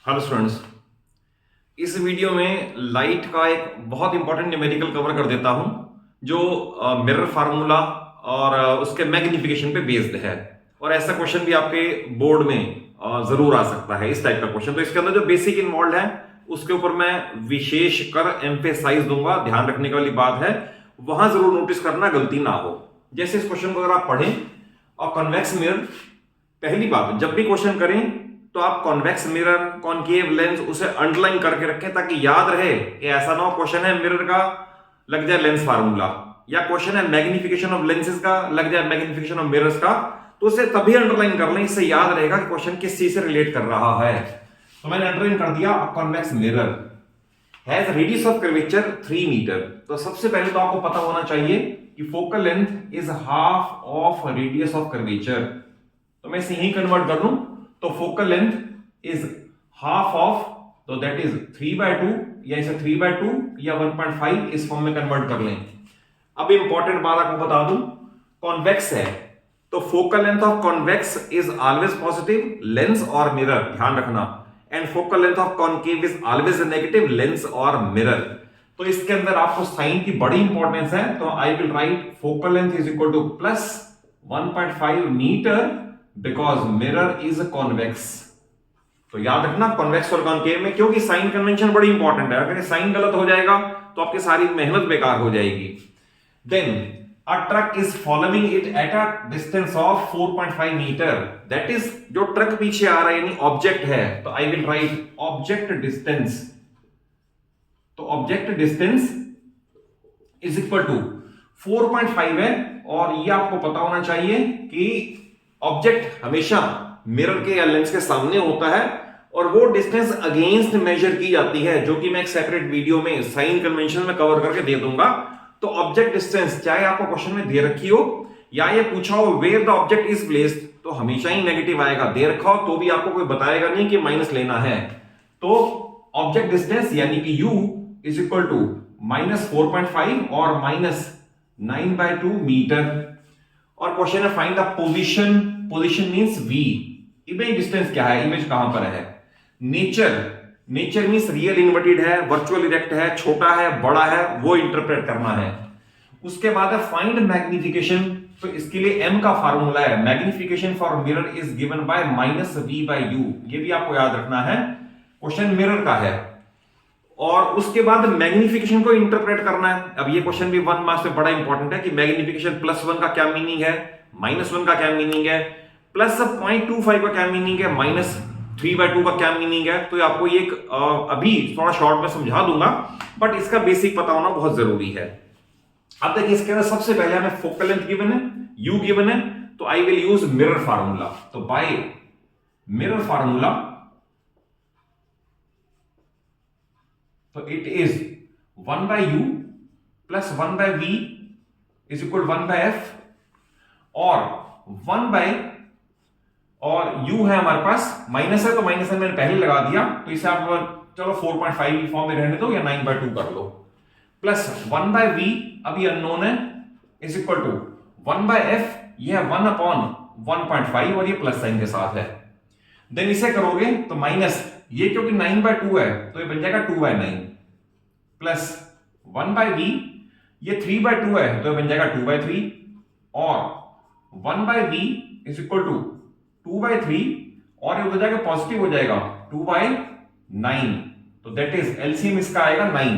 Hello students, इस video में light का एक बहुत इंपॉर्टेंट न्यूमेरिकल कवर कर देता हूं जो मिरर फार्मूला और उसके मैग्निफिकेशन पे बेस्ड है। और ऐसा क्वेश्चन भी आपके बोर्ड में जरूर आ सकता है, इस टाइप का क्वेश्चन। तो इसके अंदर जो बेसिक इन्वॉल्व है उसके ऊपर मैं विशेष कर एम्फेसाइज दूंगा। ध्यान रखने वाली बात है, वहां जरूर नोटिस करना, गलती ना हो। जैसे इस क्वेश्चन को अगर आप पढ़ें और कॉन्वेक्स मिरर, पहली बात, जब भी क्वेश्चन करें तो आप कॉन्वेक्स मिरर, कॉनकेव लेंस उसे अंडरलाइन करके रखें ताकि याद रहे कि ऐसा ना हो क्वेश्चन है मिरर का लग जाए लेंस फार्मूला, या क्वेश्चन है मैग्निफिकेशन ऑफ लेंसेज का लग जाए मैग्निफिकेशन ऑफ मिरर्स का। तो उसे तभी अंडरलाइन कर लें, इससे याद रहेगा कि क्वेश्चन किस चीज से रिलेट कर रहा है। तो मैंने अंडरलाइन कर दिया, convex mirror has radius of curvature 3 metre. तो सबसे पहले तो आपको पता होना चाहिए कि focal length is half of radius of curvature. तो मैं इसे यही कन्वर्ट कर लूं तो focal length is half of, तो दैट इज 3/2, या इसे 3/2 या 1.5 इस फॉर्म में कन्वर्ट कर लें। अब इंपॉर्टेंट बात आपको बता दूं, कॉन्वेक्स है तो focal length of convex is always positive, lens और मिरर, ध्यान रखना। And focal length of concave is always negative, lens और मिरर। तो इसके अंदर आपको साइन की बड़ी इंपॉर्टेंस है। तो I will write focal length is equal to plus 1.5 metre because mirror is convex. तो याद रखना कॉन्वेक्स और कॉनकेव में, क्योंकि साइन कन्वेंशन बड़ी इंपॉर्टेंट है। अगर साइन गलत हो जाएगा तो आपकी सारी मेहनत बेकार हो जाएगी। Then a truck is following it at a distance of 4.5 metre, that is जो ट्रक पीछे आ रहा है यानी ऑब्जेक्ट है, तो I will write object distance. तो object distance is equal to 4.5 है, और ये आपको पता होना चाहिए कि ऑब्जेक्ट हमेशा मिरर के या लेंस के सामने होता है और वो डिस्टेंस अगेंस्ट मेजर की जाती है, जो कि मैं एक सेपरेट वीडियो में साइन कन्वेंशन में कवर करके दे दूंगा। तो ऑब्जेक्ट डिस्टेंस चाहे आपको क्वेश्चन में दे रखी हो या ये पूछा हो where the object is placed, तो हमेशा ही नेगेटिव आएगा। दे रखा हो तो भी आपको कोई बताएगा नहीं कि माइनस लेना है। तो ऑब्जेक्ट डिस्टेंस यानी कि u इज इक्वल टू -4.5 और -9/2 मीटर। और क्वेश्चन है find the position, position means v। Image distance क्या है, इमेज कहां पर है। Nature, nature means real inverted है, वर्चुअल इरेक्ट है, छोटा है, बड़ा है, वो इंटरप्रेट करना है। उसके बाद है फाइंड मैग्निफिकेशन। तो इसके लिए m का फार्मूला है, magnification for mirror is given by -v/u। ये भी आपको याद रखना है, क्वेश्चन मिरर का है। और उसके बाद मैग्निफिकेशन को इंटरप्रेट करना है। अब ये क्वेश्चन भी 1 मार्क्स में बड़ा इंपॉर्टेंट है कि मैग्निफिकेशन +1 का क्या मीनिंग है, -1 का क्या मीनिंग है, +0.25 का क्या मीनिंग है, -3/2 का क्या मीनिंग है। तो आपको ये अभी थोड़ा शॉर्ट में समझा दूंगा, बट इसका बेसिक पता होना बहुत जरूरी है। अब देखिए इसके अंदर सबसे पहले हमें फोकल लेंथ गिवन है, u गिवन है, तो I will use mirror formula. तो बाय मिरर फार्मूला, तो it is 1/u plus 1/v is equal 1/f, और 1/ और u है हमारे पास, माइनस है तो माइनस है मैंने पहले लगा दिया, तो इसे आप चलो 4.5 फॉर्म में रहने दो या 9/2 कर लो, प्लस 1/v अभी अननोन है, इज इक्वल टू 1/f, ये है 1/1.5 और ये प्लस साइन के साथ है। देन इसे करोगे तो माइनस, ये क्योंकि 9/2 है तो ये बन जाएगा 2/9, प्लस 1/v, ये 3/2 है तो ये बन जाएगा 2/3, और 1/v इज इक्वल टू 2/3, और ये हो जाएगा पॉजिटिव हो जाएगा 2/9। तो दैट इज एलसीएम इसका आएगा 9,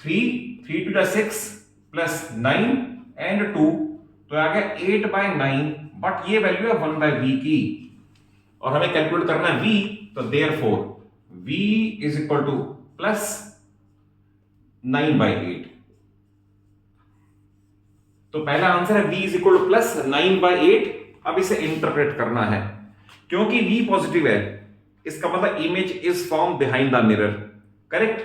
3 2 6 प्लस 9 एंड 2, तो आ गया 8/9, बट ये वैल्यू है 1/v की, और हमें कैलकुलेट करना है v, तो therefore v is equal to plus 9/8। तो पहला आंसर है v is equal to plus 9/8। अब इसे इंटरप्रेट करना है, क्योंकि v पॉजिटिव है, इसका मतलब image is form behind the mirror, correct.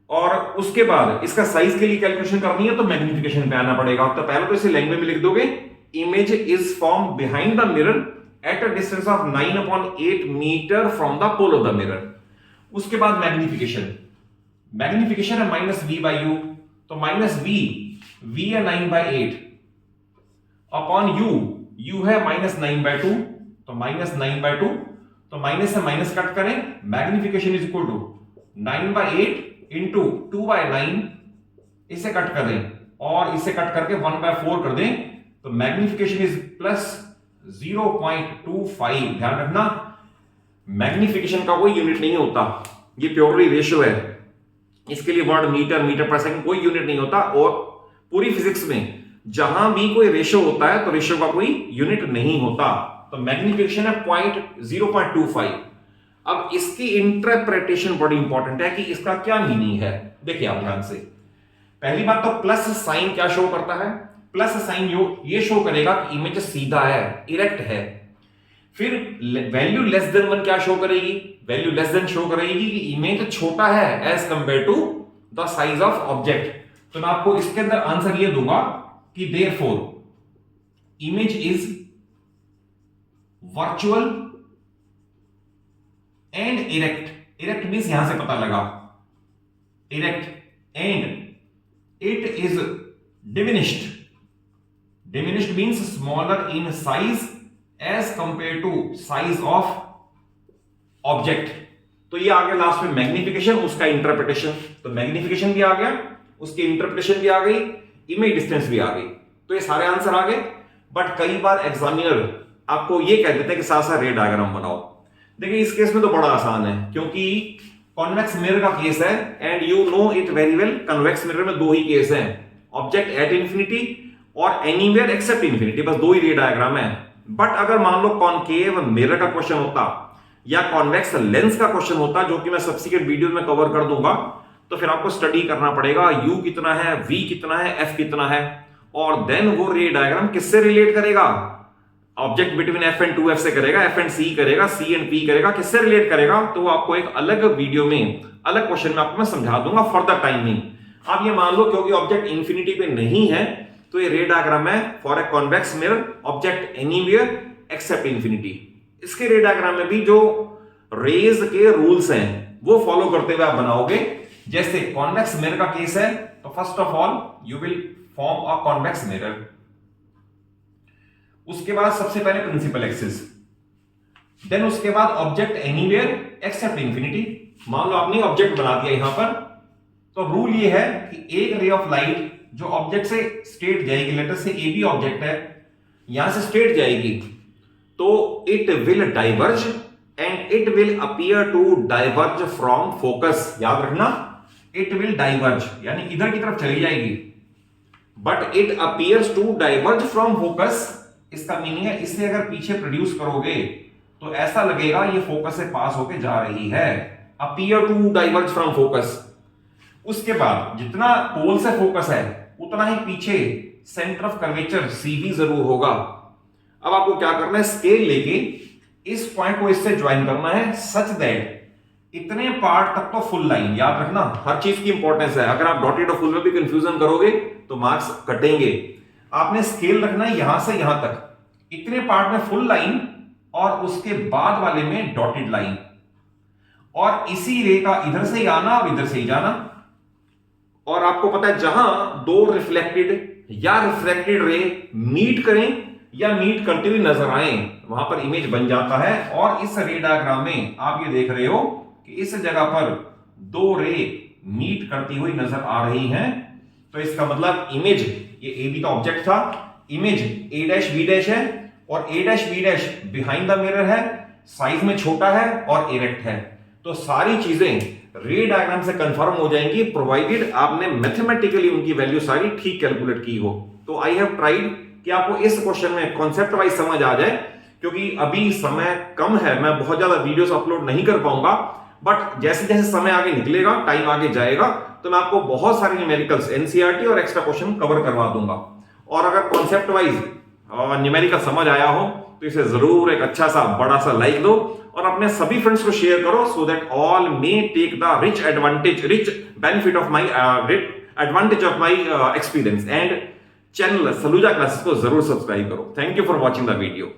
और उसके बाद इसका साइज के लिए कैलकुलेशन करनी है तो मैग्निफिकेशन पे आना पड़ेगा। तो पहले तो इसे लैंग्वेज में लिख दोगे, image is form behind the mirror at a distance of 9/8 metre from the pole of the mirror. उसके बाद मैग्निफिकेशन, मैग्निफिकेशन है -v/u, तो -v है 9/8 अपॉन u है -9/2, तो -9/2, तो माइनस से माइनस कट करें, magnification is equal to 9/8 into 2/9, इसे कट कर दें और इसे कट करके 1/4 कर दें, तो मैग्निफिकेशन इज प्लस 0.25। ध्यान रखना, मैग्निफिकेशन का कोई यूनिट नहीं होता, ये प्योरली रेशियो है, इसके लिए वर्ड मीटर, मीटर पर सेकंड कोई यूनिट नहीं होता। और पूरी फिजिक्स में जहां भी कोई रेशियो होता है तो रेशियो का कोई यूनिट नहीं होता। तो मैग्निफिकेशन है 0.25। अब इसकी इंटरप्रिटेशन बड़ी इंपॉर्टेंट है कि इसका क्या मीनिंग है। देखिए आप ध्यान से, पहली बात तो प्लस साइन क्या शो करता है, प्लस साइन ये शो करेगा कि इमेज सीधा है, इरेक्ट है। फिर वैल्यू लेस देन 1 क्या शो करेगी, वैल्यू लेस देन शो करेगी कि इमेज छोटा है as compare to the size of object. तो मैं आपको इसके अंदर आंसर ये दूंगा कि therefore image is virtual and erect. Erect means यहां से पता लगा, erect and it is diminished. Diminished means smaller in size as compare to size of object. तो ये आ गया लास्ट में मैग्निफिकेशन, उसका इंटरप्रिटेशन। तो मैग्निफिकेशन भी आ गया, उसकी इंटरप्रिटेशन भी आ गई, इमेज डिस्टेंस भी आ गई। तो ये सारे आंसर आ गए। बट कई बार एग्जामिनर आपको ये कह देते हैं कि साथ साथ रे डायग्राम बनाओ। देखिए इस केस में तो बड़ा आसान है, क्योंकि कॉन्वेक्स मिरर का केस है and you know it very well. Convex mirror में दो ही केस हैं, ऑब्जेक्ट एट इंफिनिटी और एनीवेयर एक्सेप्ट इंफिनिटी, बस दो ही रे डायग्राम है। बट अगर मान लो कॉनकेव मिरर का क्वेश्चन होता या कॉन्वेक्स लेंस का क्वेश्चन होता, जो कि मैं सब्सिक्वेंट वीडियो में कवर कर दूंगा, तो फिर आपको स्टडी करना पड़ेगा u कितना है, v कितना है, f कितना है, और देन वो रे डायग्राम किससे रिलेट करेगा, object between f and 2f से करेगा, f एंड c करेगा, c एंड p करेगा, किससे रिलेट करेगा, तो वो आपको एक अलग वीडियो में अलग क्वेश्चन में आपको मैं समझा दूंगा फॉर द टाइमिंग। आप ये मान लो क्योंकि ऑब्जेक्ट इंफिनिटी पे नहीं है, तो ये रे डायग्राम है for a convex mirror, object anywhere except infinity. इसके रे डायग्राम में भी जो रेज के रूल्स हैं वो फॉलो करते हुए आप बनाओगे। जैसे कॉन्वेक्स मिरर का केस है, तो first of all you will form a convex mirror. उसके बाद सबसे पहले प्रिंसिपल एक्सिस, देन उसके बाद ऑब्जेक्ट एनीवेयर एक्सेप्ट इंफिनिटी। मान लो आपने ऑब्जेक्ट बना दिया यहां पर, तो रूल ये है कि एक रे ऑफ लाइट जो ऑब्जेक्ट से स्ट्रेट जाएगी, लेटर से ए बी ऑब्जेक्ट है, यहां से स्ट्रेट जाएगी, तो it will diverge and it will appear to diverge from focus. याद रखना, इट विल डाइवर्ज यानी इधर की तरफ चली जाएगी, but it appears to diverge from focus. इसका मीनिंग है इससे अगर पीछे प्रोड्यूस करोगे तो ऐसा लगेगा ये फोकस से पास होके जा रही है, appear to diverge from focus. उसके बाद जितना पोल से फोकस है उतना ही पीछे सेंटर ऑफ कर्वेचर सी भी जरूर होगा। अब आपको क्या करना है, स्केल लेके इस पॉइंट को इससे ज्वाइन करना है सच दैट इतने पार्ट तक तो फुल लाइन। याद रखना, हर चीज की इंपॉर्टेंस है। अगर आप डॉटेड और फुल में भी कंफ्यूजन करोगे तो मार्क्स कटेंगे। आपने स्केल रखना है यहां से यहां तक, इतने पार्ट में फुल लाइन और उसके बाद वाले में डॉटेड लाइन, और इसी रे का इधर से ही आना और इधर से ही जाना। और आपको पता है जहां दो रिफ्लेक्टेड या रिफ्रैक्टेड रे मीट करें या मीट करते हुए नजर आए, वहां पर इमेज बन जाता है। और इस रे डायग्राम में आप ये देख रहे हो कि इस जगह पर दो रे मीट करती हुई नजर आ रही हैं, तो इसका मतलब इमेज, ये ए बी का ऑब्जेक्ट था, image A dash B dash है और A dash B dash behind the mirror है, साइज में छोटा है और इरेक्ट है। तो सारी चीजें रे डायग्राम से कंफर्म हो जाएंगी, प्रोवाइडेड आपने मैथमेटिकली उनकी वैल्यू सारी ठीक कैलकुलेट की हो। तो आई हैव ट्राइड कि आपको इस क्वेश्चन में कॉन्सेप्ट वाइज समझ आ जाए, क्योंकि अभी समय कम है, मैं बहुत ज्यादा वीडियोस अपलोड नहीं कर पाऊंगा, बट जैसे जैसे समय आगे निकलेगा, टाइम आगे जाएगा, तो मैं आपको बहुत सारे न्यूमेरिकल्स एनसीईआरटी और एक्स्ट्रा क्वेश्चन कवर करवा दूंगा। और अगर कॉन्सेप्ट वाइज न्यूमेरिकल समझ आया हो तो इसे जरूर एक अच्छा सा बड़ा सा लाइक दो और अपने सभी फ्रेंड्स को शेयर करो, so that all may take the rich benefit of my advantage of my experience. And channel Saluja classes को जरूर सब्सक्राइब करो। Thank you for watching the video.